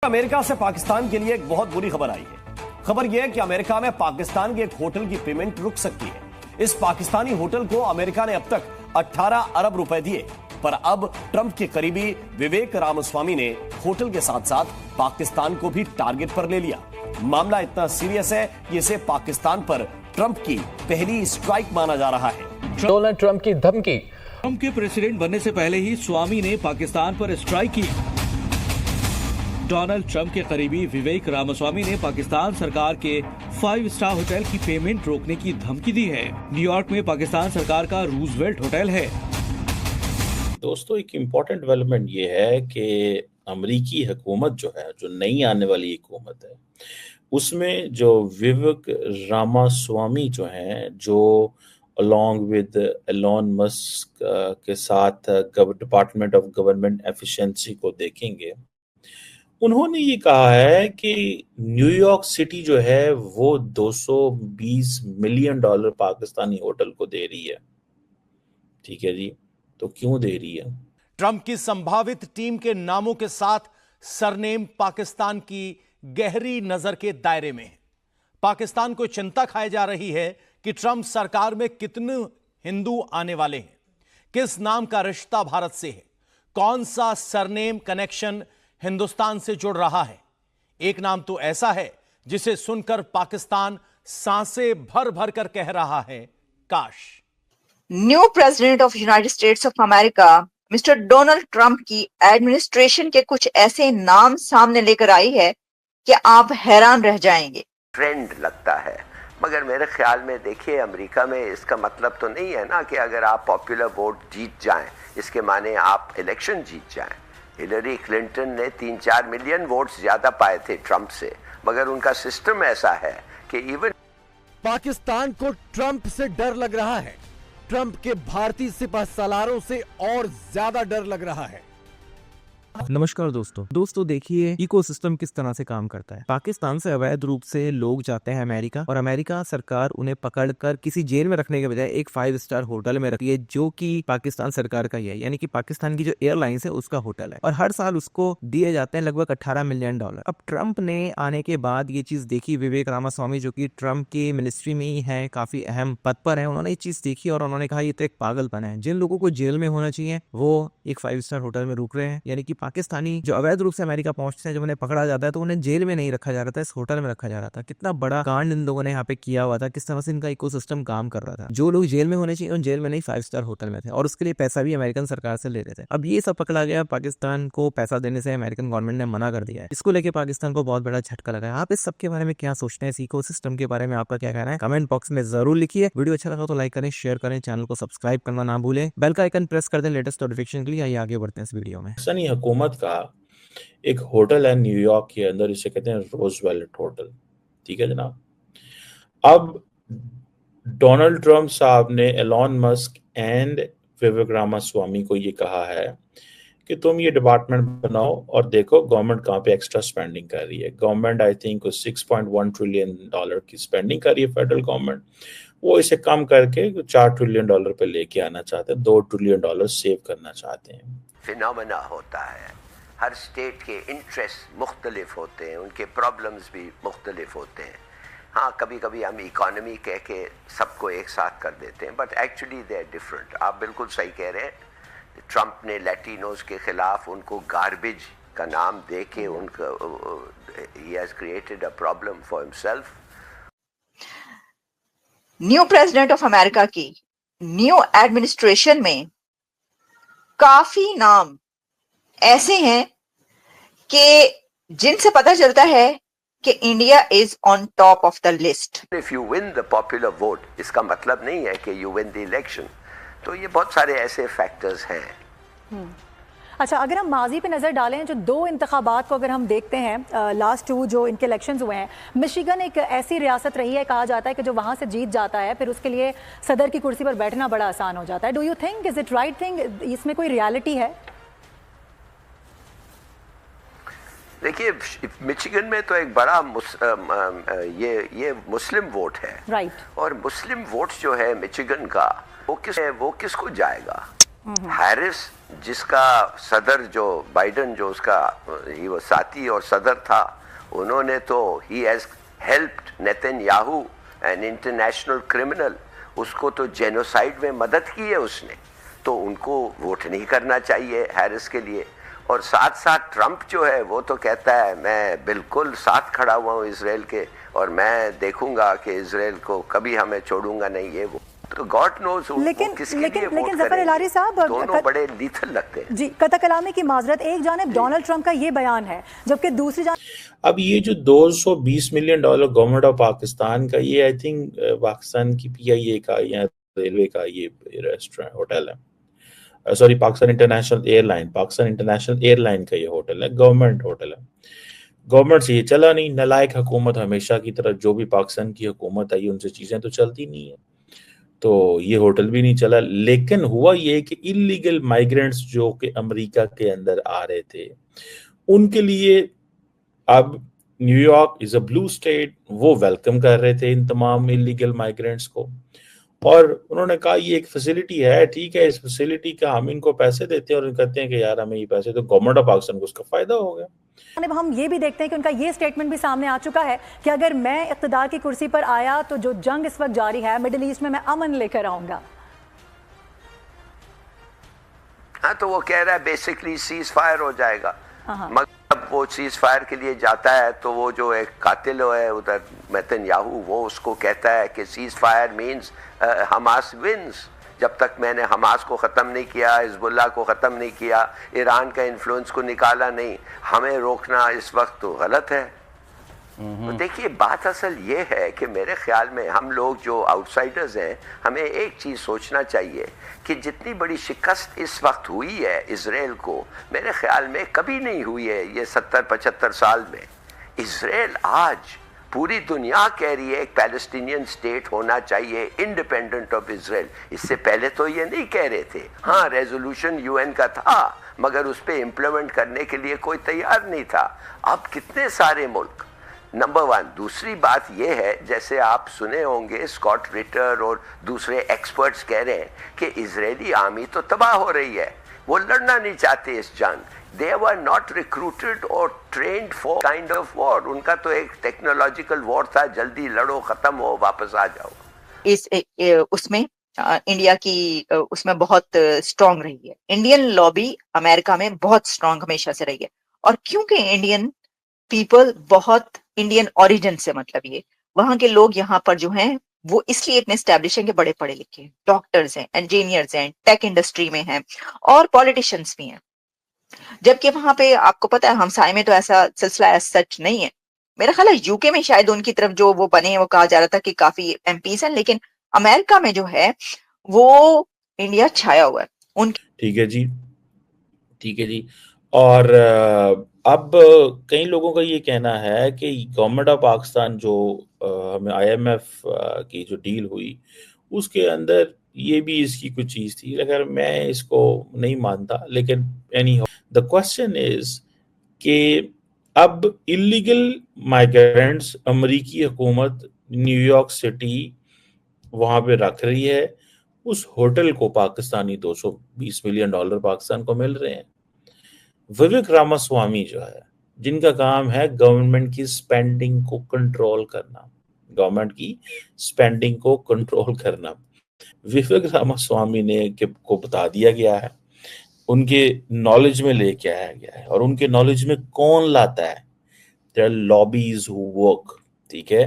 America से पाकिस्तान के लिए एक बहुत बुरी खबर आई है। खबर यह है कि अमेरिका में पाकिस्तान के एक होटल की पेमेंट रुक सकती है। इस पाकिस्तानी होटल को अमेरिका ने अब तक 18 अरब रुपए दिए, पर अब ट्रंप के करीबी विवेक रामास्वामी ने होटल के साथ साथ पाकिस्तान को भी टारगेट पर ले लिया। मामला इतना सीरियस है कि इसे पाकिस्तान पर ट्रंप की पहली स्ट्राइक माना जा रहा है। डोनाल्ड ट्रंप की धमकी। ट्रंप के प्रेसिडेंट बनने से पहले ही स्वामी ने पाकिस्तान पर स्ट्राइक की। डोनाल्ड ट्रंप के करीबी विवेक रामास्वामी ने पाकिस्तान सरकार के 5 स्टार होटल की पेमेंट रोकने की धमकी दी है। न्यूयॉर्क में पाकिस्तान सरकार का रूजवेल्ट होटल है। दोस्तों, एक इम्पॉर्टेंट डेवलपमेंट ये है कि अमरीकी हुकूमत जो है, जो नई आने वाली हुकूमत है, उसमें जो विवेक रामास्वामी जो हैं, जो अलॉन्ग विद एलोन मस्क के साथ डिपार्टमेंट ऑफ गवर्नमेंट एफिशिएंसी को देखेंगे, उन्होंने ये कहा है कि न्यूयॉर्क सिटी जो है वो 220 मिलियन डॉलर पाकिस्तानी होटल को दे रही है। ठीक है जी, तो क्यों दे रही है? ट्रंप की संभावित टीम के नामों के साथ सरनेम पाकिस्तान की गहरी नजर के दायरे में है। पाकिस्तान को चिंता खाई जा रही है कि ट्रंप सरकार में कितने हिंदू आने वाले हैं, किस नाम का रिश्ता भारत से है, कौन सा सरनेम कनेक्शन हिंदुस्तान से जुड़ रहा है। एक नाम तो ऐसा है जिसे सुनकर पाकिस्तान सांसें भर भर कर कह रहा है, काश। New president of United states of America mister Donald Trump की एडमिनिस्ट्रेशन के कुछ ऐसे नाम सामने लेकर आई है कि आप हैरान रह जाएंगे। ट्रेंड लगता है, मगर मेरे ख्याल में देखिए, अमेरिका में इसका मतलब तो नहीं है ना कि अगर आप पॉपुलर वोट जीत जाएं, इसके माने आप इलेक्शन जीत जाएं। हिलरी क्लिंटन ने 3-4 मिलियन वोट्स ज्यादा पाए थे ट्रंप से, मगर उनका सिस्टम ऐसा है कि इवन पाकिस्तान को ट्रंप से डर लग रहा है। ट्रंप के भारतीय सिपह सालारों से और ज्यादा डर लग रहा है। नमस्कार दोस्तों देखिए इकोसिस्टम किस तरह से काम करता है। पाकिस्तान से अवैध रूप से लोग जाते हैं अमेरिका, और अमेरिका सरकार उन्हें पकड़कर किसी जेल में रखने के बजाय एक 5 स्टार होटल में रखती है, जो कि पाकिस्तान सरकार का ही है, यानी कि पाकिस्तान की जो एयरलाइंस है उसका होटल है, और हर साल उसको दिए जाते हैं लगभग 18 मिलियन डॉलर। अब ट्रंप ने आने के बाद ये चीज देखी, विवेक रामास्वामी जो की ट्रंप की मिनिस्ट्री में ही है, काफी अहम पद पर है, उन्होंने ये चीज देखी और उन्होंने कहा ये तो एक पागलपन है। जिन लोगों को जेल में होना चाहिए वो एक 5 स्टार होटल में रुक रहे हैं, यानी कि पाकिस्तानी जो अवैध रूप से अमेरिका पहुंचते हैं, जब उन्हें पकड़ा जाता है तो उन्हें जेल में नहीं रखा जा रहा था, इस होटल में रखा जा रहा था। कितना बड़ा कांड इन लोगों ने यहाँ पे किया हुआ था, किस तरह से इनका इकोसिस्टम काम कर रहा था। जो लोग जेल में होने चाहिए उन जेल में नहीं, 5 स्टार होटल में थे, और उसके लिए पैसा भी अमेरिकन सरकार से ले रहे थे। अब ये सब पकड़ा गया, पाकिस्तान को पैसा देने से अमेरिकन गवर्नमेंट ने मना कर दिया है। इसको लेकर पाकिस्तान को बहुत बड़ा झटका लगा है। आप इस सब के बारे में क्या सोचते हैं, इस इकोसिस्टम के बारे में आपका क्या कहना है, कमेंट बॉक्स में जरूर लिखिए। वीडियो अच्छा लगा तो लाइक करें, शेयर करें, चैनल को सब्सक्राइब करना ना भूलें, बेल का आइकन प्रेस कर दें लेटेस्ट नोटिफिकेशन के लिए। आइए आगे बढ़ते हैं इस वीडियो में। पाकिस्तानी हुकूमत का एक होटल है न्यूयॉर्क के अंदर, इसे कहते हैं रोजवेल्ट होटल। ठीक है जनाब। अब डोनाल्ड ट्रंप साहब ने एलोन मस्क एंड विवेक रामास्वामी को ये कहा है कि तुम ये डिपार्टमेंट बनाओ और देखो गवर्नमेंट कहाँ पे एक्स्ट्रा स्पेंडिंग कर रही है। Government I think 6.1 trillion dollar की स्पेंडिंग कर रही है फेडरल गवर्नमेंट, वो इसे कम करके 4 ट्रिलियन डॉलर पे लेके आना चाहते हैं, 2 ट्रिलियन डॉलर सेव करना चाहते हैं। फिनोमेना होता है, हर स्टेट के इंटरेस्ट मुख्तलिफ होते हैं, उनके प्रॉब्लम्स भी मुख्तलिफ होते हैं। हाँ, कभी कभी हम इकोनॉमी कह के सबको एक साथ कर देते हैं, but actually they are different. आप बिल्कुल सही कह रहे हैं। ट्रंप ने लैटिनोज के खिलाफ उनको गार्बेज का नाम दे के उनका he has created a problem for himself. New president of America की न्यू एडमिनिस्ट्रेशन में काफी नाम ऐसे हैं कि जिनसे पता चलता है कि India is on top of the list. If you win the popular vote, इसका मतलब नहीं है कि यू विन द इलेक्शन। तो ये बहुत सारे ऐसे फैक्टर्स हैं। अच्छा, अगर हम माजी पे नज़र डालें, जो 2 इंतखाबात को अगर हम देखते हैं, लास्ट 2 जो इनके इलेक्शंस हुए हैं, मिशिगन एक ऐसी रियासत रही है, कहा जाता है कि जो वहाँ से जीत जाता है फिर उसके लिए सदर की कुर्सी पर बैठना बड़ा आसान हो जाता है। Do you think is it right thing, इसमें कोई रियलिटी है? देखिए, मिशिगन में तो एक बड़ा ये मुस्लिम वोट है, राइट। और मुस्लिम वोट जो है मिशिगन का, वो किसको जाएगा? हैरिस जिसका सदर जो बाइडन जो उसका वो साथी और सदर था, उन्होंने तो he has helped Netanyahu an international criminal, उसको तो जेनोसाइड में मदद की है उसने, तो उनको वोट नहीं करना चाहिए हैरिस के लिए। और साथ साथ ट्रंप जो है वो तो कहता है मैं बिल्कुल साथ खड़ा हुआ हूँ इसराइल के, और मैं देखूंगा कि इसराइल को कभी हमें छोड़ूंगा नहीं, ये वो तो गॉड नोज लेकिन ज़फ़र इलारी साहब, दोनों बड़े लीथल लगते हैं जी। कतल कलामी की माजरत, एक जानिब डोनाल्ड ट्रंप का ये बयान है, जबकि दूसरी जानिब अब ये जो $220 मिलियन गवर्नमेंट ऑफ पाकिस्तान का, ये आई थिंक पाकिस्तान की PIA का या रेलवे का ये रेस्टोरेंट होटल है, सॉरी पाकिस्तान इंटरनेशनल एयरलाइन का ये होटल है, गवर्नमेंट होटल है। गवर्नमेंट से ये चला नहीं, नालायक हुकूमत हमेशा की तरह, जो भी पाकिस्तान की हुकूमत आई उनसे चीजें तो चलती नहीं है, तो ये होटल भी नहीं चला। लेकिन हुआ ये कि इलीगल माइग्रेंट्स जो कि अमेरिका के अंदर आ रहे थे, उनके लिए अब New York is a blue state, वो वेलकम कर रहे थे इन तमाम इलीगल माइग्रेंट्स को, और उन्होंने कहा ये एक फैसिलिटी है, ठीक है, इस फैसिलिटी का हम इनको पैसे देते हैं और कहते हैं कि यार हमें ये पैसे, तो गवर्नमेंट ऑफ पाकिस्तान को उसका फायदा हो गया। हम ये भी देखते हैं कि उनका ये स्टेटमेंट भी सामने आ चुका है कि अगर मैं इख्तिदार की कुर्सी पर आया तो जो जंग इस वक्त जारी है मिडिल ईस्ट में, मैं अमन लेकर आऊंगा। हाँ, तो वो कह रहा है बेसिकली सीज फायर हो जाएगा, मगर अब वो सीज फायर के लिए जाता है तो वो जो एक कातिल है उधर नेतन्याहू, वो उसको कहता है कि cease fire means Hamas wins. जब तक मैंने हमास को ख़त्म नहीं किया, हिजबुल्लाह को ख़त्म नहीं किया, ईरान का इन्फ्लुएंस को निकाला नहीं, हमें रोकना इस वक्त तो गलत है। तो देखिए बात असल ये है कि मेरे ख्याल में हम लोग जो आउटसाइडर्स हैं, हमें एक चीज़ सोचना चाहिए कि जितनी बड़ी शिकस्त इस वक्त हुई है इजराइल को, मेरे ख्याल में कभी नहीं हुई है ये 70-75 साल में। इजराइल आज पूरी दुनिया कह रही है एक पैलेस्टीनियन स्टेट होना चाहिए इंडिपेंडेंट ऑफ इजराइल। इससे पहले तो ये नहीं कह रहे थे। हाँ, रेजोल्यूशन UN का था, मगर उस पर इम्प्लीमेंट करने के लिए कोई तैयार नहीं था। अब कितने सारे मुल्क, नंबर 1। दूसरी बात यह है, जैसे आप सुने होंगे स्कॉट रिटर और दूसरे एक्सपर्ट्स कह रहे हैं कि इजरायली आर्मी तो तबाह हो रही है, वो लड़ना नहीं चाहते इस जंग। They were not recruited or trained for kind of war. उनका तो एक टेक्नोलॉजिकल वॉर था, जल्दी लड़ो, खत्म हो, वापस आ जाओ। उसमें इंडिया की उसमें बहुत स्ट्रांग रही है। इंडियन लॉबी अमेरिका में बहुत स्ट्रांग हमेशा से रही है, और क्योंकि इंडियन पीपल बहुत इंडियन ओरिजिन से, मतलब ये वहां के लोग यहाँ पर जो हैं वो इसलिए इतने एस्टेब्लिश हैं कि बड़े पढ़े लिखे हैं, डॉक्टर्स हैं, इंजीनियर्स हैं, टेक इंडस्ट्री में हैं, और पॉलिटिशियंस भी हैं। जबकि वहां पे आपको पता है हमसाये में तो ऐसा सिलसिला सच नहीं है। मेरा ख्याल है यूके में शायद उनकी तरफ जो वो बने हैं, वो कहा जा रहा था कि काफी MPs हैं, लेकिन अमेरिका में जो है वो इंडिया छाया हुआ है उनके। ठीक है जी, ठीक है जी। और अब कई लोगों का ये कहना है कि गवर्नमेंट ऑफ पाकिस्तान जो हमें IMF की जो डील हुई उसके अंदर ये भी इसकी कुछ चीज थी, अगर मैं इसको नहीं मानता, लेकिन एनी द क्वेश्चन इज कि अब इलीगल माइग्रेंट्स अमेरिकी हुकूमत न्यूयॉर्क सिटी वहां पे रख रही है, उस होटल को पाकिस्तानी $220 मिलियन पाकिस्तान को मिल रहे हैं। विवेक रामास्वामी जो है, जिनका काम है गवर्नमेंट की स्पेंडिंग को कंट्रोल करना, गवर्नमेंट की स्पेंडिंग को कंट्रोल करना, विवेक रामास्वामी ने को बता दिया गया है, उनके नॉलेज में लेके आया गया है, और उनके नॉलेज में कौन लाता है? There are lobbies who work, ठीक है।